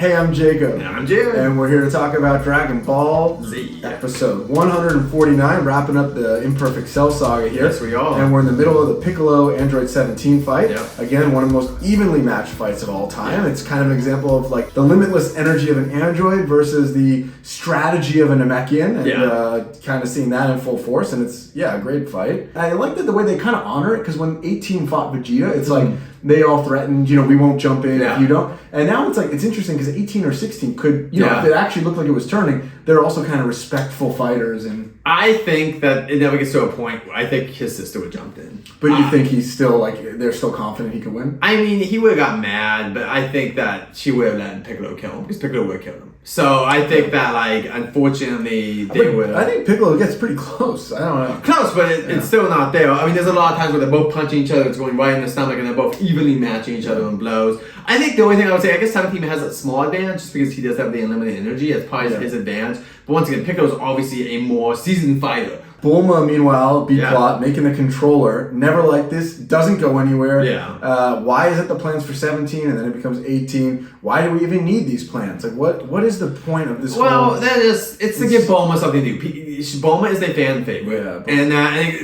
Hey, I'm Jacob. And I'm Jared. And we're here to talk about Dragon Ball Z. Episode 149, wrapping up the Imperfect Cell saga here. Yes, we are. And we're in the middle of the Piccolo Android 17 fight. Yep. Again, one of the most evenly matched fights of all time. It's kind of an example of like the limitless energy of an android versus the strategy of a Namekian, and kind of seeing that in full force. And it's, a great fight. I like that the way they kind of honor it, because when 18 fought Vegeta, it's like they all threatened, we won't jump in if you don't. And now it's like, it's interesting because 18 or 16 could, if it actually looked like it was turning, they're also kind of respectful fighters. And I think that it never gets to a point where I think his sister would jump in. But you think he's still, they're still confident he could win? I mean, he would have got mad, but I think that she would have let Piccolo kill him, because Piccolo would have killed him. So I think that, unfortunately, they would. I think Piccolo gets pretty close. I don't know. Close, but it's still not there. I mean, there's a lot of times where they're both punching each other, it's going right in the stomach, and they're both evenly matching each other in blows. I think the only thing I would say, I guess 17 has a small advantage, just because he does have the unlimited energy. That's probably his advantage. But once again, Piccolo's obviously a more seasoned fighter. Bulma, meanwhile, B-plot, making the controller, never like this, doesn't go anywhere. Why is it the plans for 17 and then it becomes 18? Why do we even need these plans? What is the point of this? It's to give Bulma something to do. Bulma is a fan favorite. And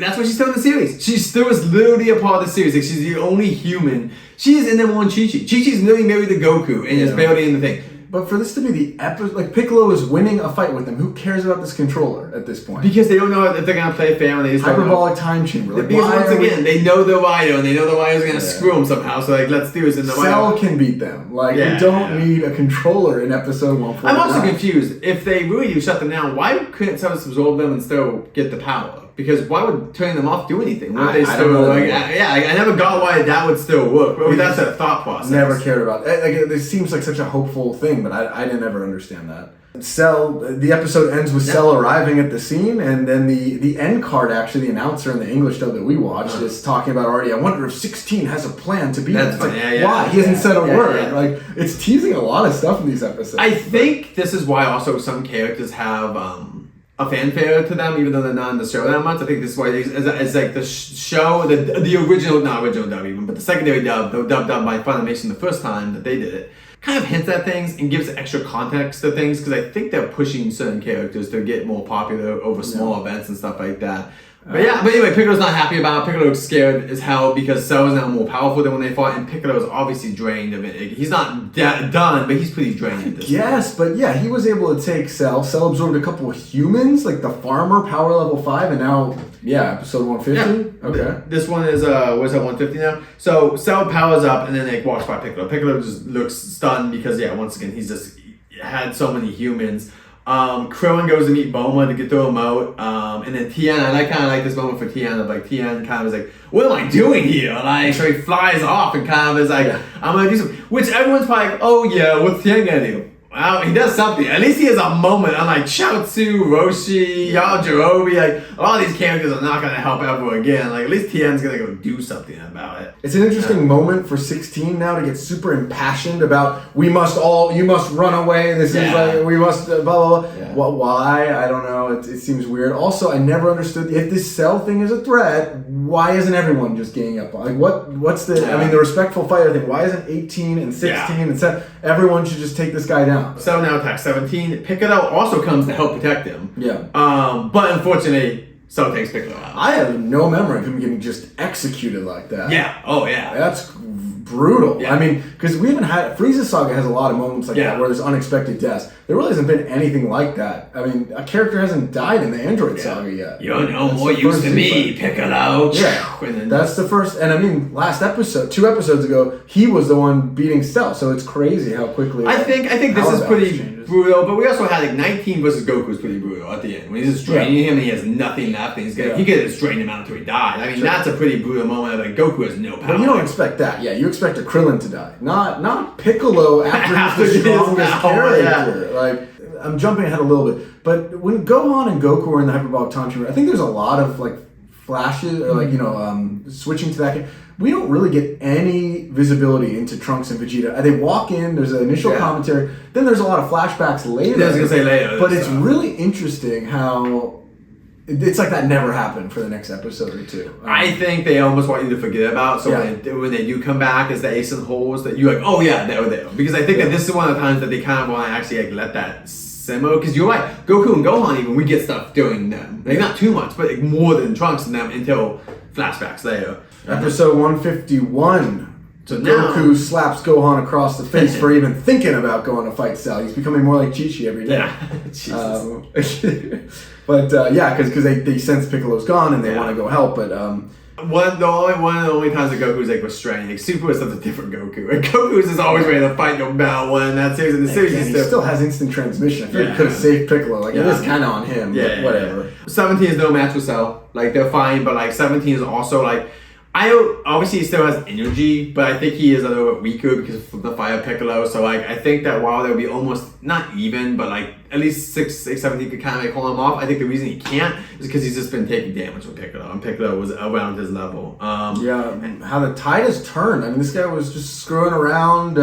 that's what she's still in the series. She still is literally a part of the series. She's the only human. She is in the one Chi-Chi. Chi-Chi's literally married to Goku and is barely in the thing. But for this to be the episode, Piccolo is winning a fight with them. Who cares about this controller at this point? Because they don't know if they're going to play fair, and they just hyperbolic time chamber. Because once again, they know the Rider, and they know the Rider's going to screw them somehow. So let's do this. And the Cell can beat them. We don't need a controller in episode 149. I'm also confused. If they really do shut them down, why couldn't Cell just absorb them and still get the power? Because why would turning them off do anything? I don't know. I never got why that would still work. But that's a thought process. Never cared about it. This seems like such a hopeful thing, but I didn't ever understand that. Cell, the episode ends with Cell arriving at the scene, and then the end card, actually, the announcer in the English dub that we watched is talking about already, I wonder if 16 has a plan to beat him. That's funny. Why? He hasn't said a word. It's teasing a lot of stuff in these episodes. I think this is why also some characters have a fanfare to them, even though they're not in the show that much. I think this is why it's like the show, the original, not original dub even, but the secondary dub, the dub done by Funimation the first time that they did it, kind of hints at things and gives extra context to things, because I think they're pushing certain characters to get more popular over small events and stuff like that. But anyway, Piccolo's not happy about it. Piccolo's scared as hell because Cell is now more powerful than when they fought, and Piccolo's obviously drained of it. He's not done, but he's pretty drained at this point. Yes, but he was able to take Cell. Cell absorbed a couple of humans, like the farmer, power level 5, and now, episode 150? Yeah. Okay. This one is, what's that, 150 now? So Cell powers up and then walks by Piccolo. Piccolo just looks stunned because, once again, he's just had so many humans. Krillin goes to meet Bulma to get the remote, and then Tien, I kind of like this moment for Tien, of Tien kind of is like, what am I doing here? So he flies off and kind of is like, I'm going to do something, which everyone's probably like, oh yeah, what's Tien going to do? Well, he does something. At least he has a moment. Unlike Chaozu, Roshi, Yajirobe, a lot of these characters are not going to help ever again. At least Tien's going to go do something about it. It's an interesting moment for 16 now to get super impassioned about, you must run away. This is we must, blah, blah, blah. Yeah. Well, why? I don't know. It seems weird. Also, I never understood, if this Cell thing is a threat, why isn't everyone just ganging up? What's the, the respectful fighter thing. Why isn't 18 and 16 and 7, everyone should just take this guy down? Cell now attacks 17. Piccolo also comes to help protect him. But unfortunately, Cell takes Piccolo out. I have no memory of him getting just executed like that. Yeah. Oh, yeah. That's brutal. Yeah. I mean, because we haven't had, Frieza's saga has a lot of moments like that where there's unexpected deaths. There really hasn't been anything like that. I mean, a character hasn't died in the Android saga yet. You're no more use to me, Piccolo. Yeah, that's the first, and I mean, last episode, 2 episodes ago, he was the one beating Cell, so it's crazy how quickly. I think this is pretty brutal, but we also had 19 versus Goku was pretty brutal at the end. When he's just draining him and he has nothing left, and he could just drain him out until he died. I mean, that's a pretty brutal moment. Goku has no power. But you don't expect that. Yeah, you expect a Krillin to die, not Piccolo after he's the strongest character. I'm jumping ahead a little bit, but when Gohan and Goku are in the hyperbolic time chamber, I think there's a lot of flashes or switching to that. We don't really get any visibility into Trunks and Vegeta. They walk in, there's an initial commentary, then there's a lot of flashbacks later. I was gonna say later, but it's really interesting how it's like that never happened for the next episode or two. I think they almost want you to forget about. So when they do come back as the ace in holes, that you're like, oh yeah, they were there. Because I think that this is one of the times that they kind of want to actually like let that simmer. Because you're right, Goku and Gohan even we get stuff during them. Like not too much, but like more than Trunks and them until flashbacks later. Episode 151. So Goku slaps Gohan across the face for even thinking about going to fight Cell. He's becoming more like Chi-Chi every day. Jesus. But because they sense Piccolo's gone and they want to go help. But one of the only times that Goku's like restrained, like Super is such a different Goku. And Goku's is always ready to fight no matter what in that series. And the series he still has instant transmission. I feel like he could have saved Piccolo. Like it is kind of on him. But whatever. 17 is no match with Cell. Like they're fine, but like 17 is also like. Obviously he still has energy, but I think he is a little bit weaker because of the Fire Piccolo. So like I think that while they'll be almost not even, but like at least 17 could kind of like hold him off. I think the reason he can't is because he's just been taking damage with Piccolo, and Piccolo was around his level. How the tide has turned. I mean, this guy was just screwing around,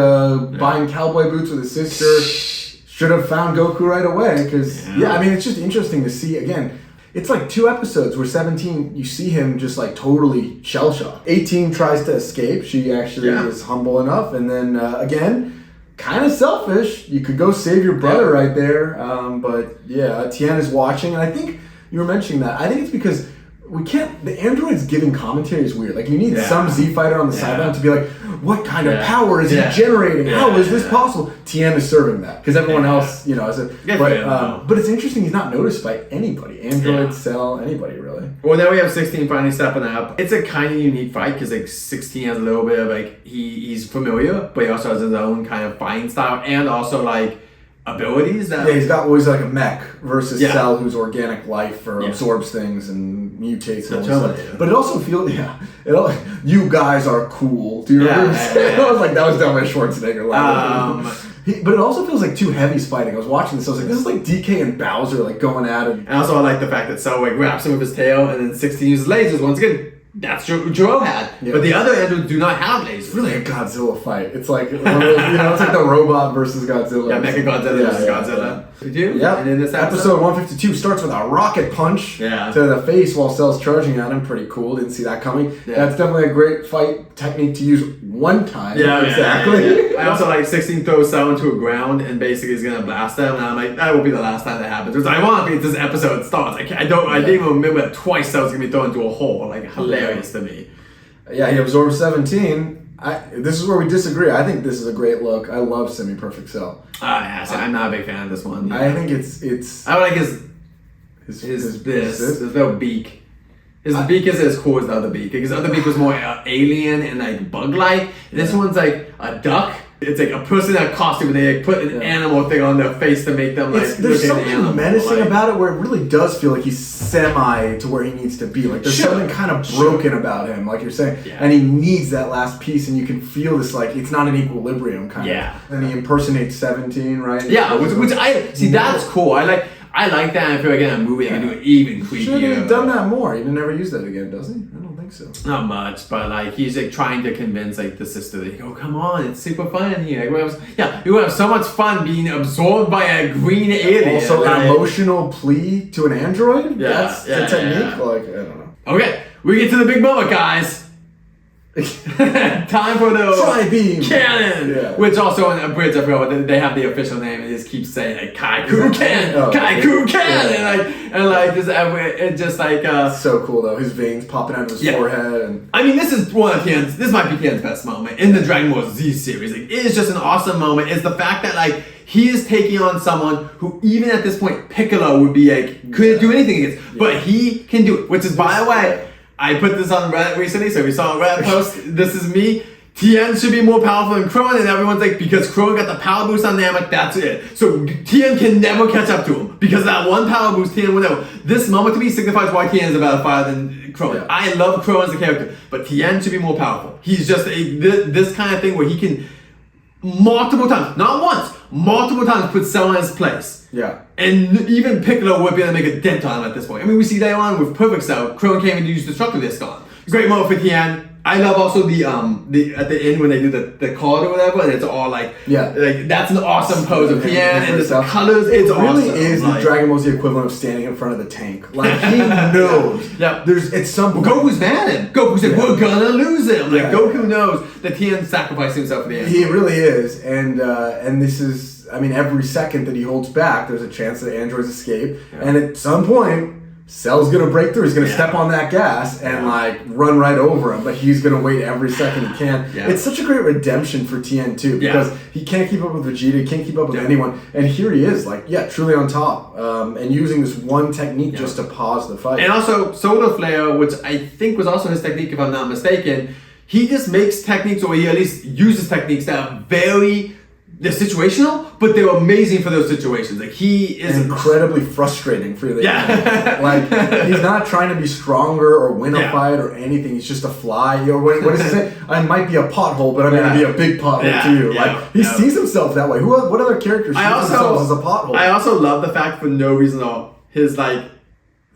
buying cowboy boots with his sister. Should have found Goku right away because I mean it's just interesting to see again. It's like 2 episodes where 17, you see him just like totally shell-shocked. 18 tries to escape. She actually is humble enough. And then again, kind of selfish. You could go save your brother right there. But Tien is watching. And I think you were mentioning that. I think it's because the androids giving commentary is weird. Like you need some Z fighter on the sideline to be like, what kind of power is he generating? How is this possible? Tien is serving that because everyone else, but it's interesting he's not noticed by anybody. Android, Cell, anybody really. Well, now we have 16 finally stepping up. It's a kind of unique fight because like 16 has a little bit of like he's familiar, but he also has his own kind of fighting style and also like abilities that he's got always like a mech versus Cell who's organic life or absorbs things and mutates and all this stuff. But it also feels you guys are cool. Do you remember? I was like that was definitely a Schwarzenegger line. But it also feels like 2 heavies fighting. I was watching this. I was like, this is like DK and Bowser like going at it. And also I like the fact that Cell like wraps him with his tail and then 16 uses lasers once again. That's Jiro had, but the other androids do not have lasers. It's really a Godzilla fight. It's like one of those, it's like the robot versus Godzilla. Yeah, Mecha Godzilla versus Godzilla. Yeah. And then this episode 152 starts with a rocket punch to the face while Cell's charging at him. Pretty cool. Didn't see that coming. Yeah. That's definitely a great fight technique to use one time. Yeah, exactly. I also like 16 throws Cell into a ground and basically is gonna blast them. And I'm like, that will be the last time that happens. Which ironically, this episode starts. I didn't even remember that twice Cell's gonna be thrown into a hole. Like hilarious to me. Yeah, he absorbs 17. This is where we disagree. I think this is a great look. I love Semi-Perfect Cell. I'm not a big fan of this one. I think it's. I like his little beak. His beak is as cool as the other beak. Because the other beak was more alien and like bug-like. This one's like a duck. It's like a person in a costume and they like put an animal thing on their face to make them like there's something menacing about it where it really does feel like he's semi to where he needs to be. Like there's something kind of broken about him, like you're saying. And he needs that last piece and you can feel this like it's not an equilibrium kind of. And he impersonates 17, right? Yeah, which I see that's cool. I like that and I feel like in a movie they can do it even creepier. Should have done that more. He never use that again, does he? I don't think so. Not much, but like he's like trying to convince like the sister that oh come on, it's super fun in here. Like, you have so much fun being absorbed by a green alien. Also an emotional plea to an android? That's the technique? Like, I don't know. Okay, we get to the big moment, guys. Time for the Tri-beam cannon, which also in a Brits, I forgot they have the official name. And just keeps saying like Kaiku cannon, Kaiku cannon, and like just like so cool though. His veins popping out of his forehead, and I mean this is one of Tien's. This might be Tien's best moment in the Dragon Ball Z series. Like, it is just an awesome moment. It's the fact that like he is taking on someone who even at this point Piccolo would be like couldn't do anything against, but he can do it. Which is by the way. I put this on Reddit recently, so we saw a Reddit post. This is me. Tien should be more powerful than Krillin, and everyone's like, because Krillin got the power boost on Namek, that's it. So Tien can never catch up to him. Because of that one power boost, Tien will never. This moment to me signifies why Tien is a better fighter than Krillin. Yeah. I love Krillin as a character, but Tien should be more powerful. He's just this kind of thing where he can multiple times, not once, multiple times put Cell in his place. Yeah. And even Piccolo would be able to make a dent on him at this point. I mean, we see later on with Perfect Cell, Krillin came and used Destructive Disc on. Great moment for Tien. I love also the at the end when they do the card or whatever, and it's all like that's an awesome pose of Tien and the colors. It's really awesome. Is like, the Dragon Ball Z equivalent of standing in front of the tank. Like he knows. There's at some point Goku's mad at him. Goku said we're gonna lose him. Like Goku knows that Tien sacrificed himself for the end. He really is, and this is. I mean, every second that he holds back, there's a chance that androids escape, and at some point. Cell's gonna break through. He's gonna step on that gas and like run right over him, but he's gonna wait every second he can. It's such a great redemption for Tien too, because he can't keep up with Vegeta, can't keep up with anyone, and here he is, like truly on top, and using this one technique just to pause the fight. And also Solar Flare, which I think was also his technique, if I'm not mistaken. He just makes techniques, or he at least uses techniques that are they're situational, but they're amazing for those situations. Like he is incredibly frustrating for the enemy. Like he's not trying to be stronger or win a fight or anything. He's just a fly. Or what does he say? I might be a pothole, but I'm going to be a big pothole to you. Like he sees himself that way. What other characters see themselves as a pothole? I also love the fact for no reason at all. His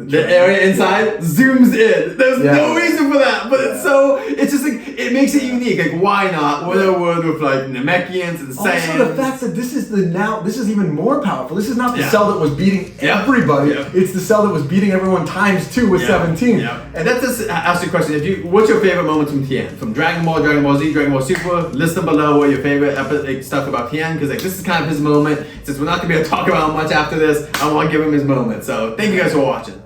the area inside zooms in. There's no reason for that, but it's just like it makes it unique. Like why not? What a world with like Namekians and Saiyans. Also the fact that this is even more powerful. This is not the Cell that was beating everybody. It's the Cell that was beating everyone times 2 with 17. And that just asks you a question. What's your favorite moments from Tien? From Dragon Ball, Dragon Ball Z, Dragon Ball Super? List them below what your favorite stuff about Tien, because this is kind of his moment. Since we're not gonna be able to talk about him much after this, I want to give him his moment. So thank you guys for watching.